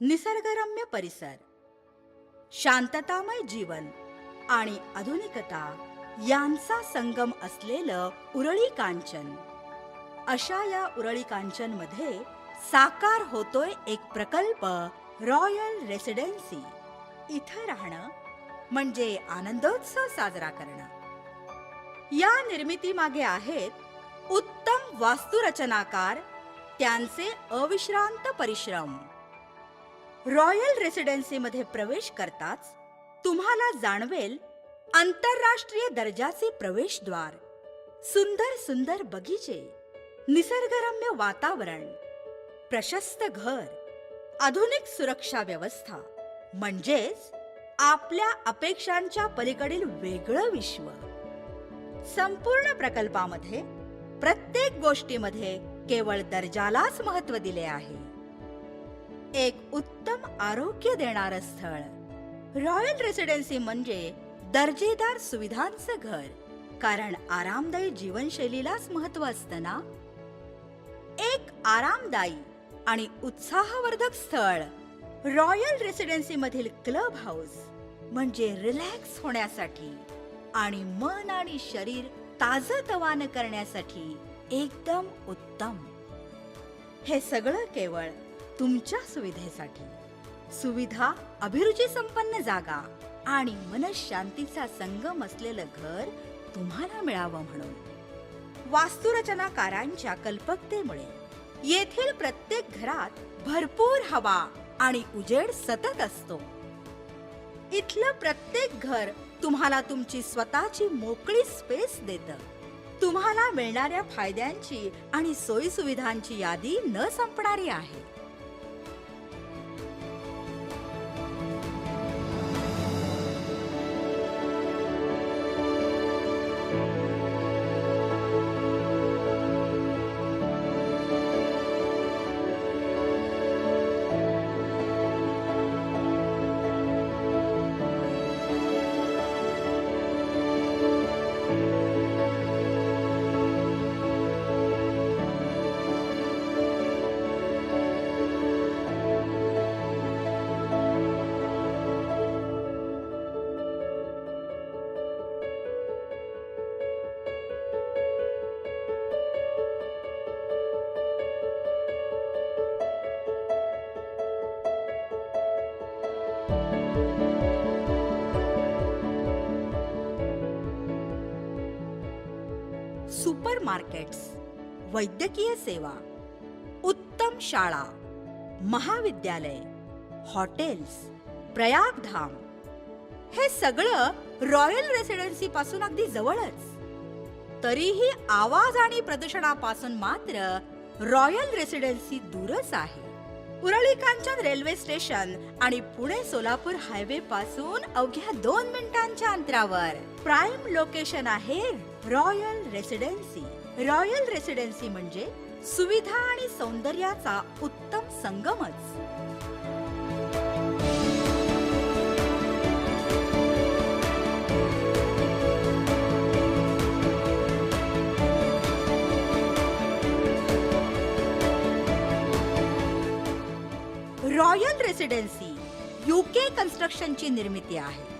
निसर्गरम्य परिसर, शांततामय जीवन आणि आधुनिकता यांचा संगम असलेलं उरळी कांचन. अशा या उरळी कांचन मध्ये साकार होतोय एक प्रकल्प, रॉयल रेसिडेन्सी. इथं राहणं म्हणजे आनंदोत्सव साजरा करणं. या निर्मितीमागे आहेत उत्तम वास्तुरचनाकार, त्यांचे अविश्रांत परिश्रम. रॉयल रेसिडेन्सीमध्ये प्रवेश करताच तुम्हाला जाणवेल आंतरराष्ट्रीय दर्जाचे प्रवेशद्वार, सुंदर सुंदर बगीचे, निसर्गरम्य वातावरण, प्रशस्त घर, आधुनिक सुरक्षा व्यवस्था, म्हणजेच आपल्या अपेक्षांच्या पलीकडील वेगळं विश्व. संपूर्ण प्रकल्पामध्ये प्रत्येक गोष्टीमध्ये केवळ दर्जालाच महत्त्व दिले आहे. एक उत्तम आरोग्य देणारं स्थळ. रॉयल रेसिडेन्सी म्हणजे दर्जेदार सुविधांचं घर, कारण आरामदायी जीवनशैलीलाच महत्त्व असतं ना. एक आरामदायी आणि उत्साहवर्धक स्थळ. रॉयल रेसिडेन्सी मधील क्लब हाऊस म्हणजे रिलॅक्स होण्यासाठी आणि मन आणि शरीर ताजतवानं करण्यासाठी एकदम उत्तम. हे सगळं केवळ तुमच्या सुविधेसाठी. सुविधा, अभिरुची संपन्न जागा आणि मनशांतीचा संगम असलेलं घर तुम्हाला मिळावं म्हणून. वास्तुरचनाकारांच्या कल्पकतेमुळे येथील प्रत्येक घरात भरपूर हवा आणि उजेड सतत असतो. इथलं प्रत्येक घर तुम्हाला तुमची स्वतःची मोकळी स्पेस देतं. तुम्हाला मिळणाऱ्या फायद्यांची आणि सोयी सुविधांची यादी न संपणारी आहे. सुपर मार्केट्स, वैद्यकीय सेवा, उत्तम शाळा, महाविद्यालय, हॉटेल्स, प्रयागधाम, हे सगळं रॉयल रेसिडेन्सी पासून अगदी जवळच. तरीही आवाज आणि प्रदूषणापासून मात्र रॉयल रेसिडेन्सी दूरच आहे. उरळी कांचन रेल्वे स्टेशन आणि पुणे सोलापूर हायवे पासून अवघ्या 2 मिनिटांच्या अंतरावर प्राइम लोकेशन आहे रॉयल रेसिडेन्सी. रॉयल रेसिडेन्सी म्हणजे सुविधा आणि सौंदर्याचा उत्तम संगमच. रॉयल रेसिडेन्सी UK कन्स्ट्रक्शनची निर्मिती आहे.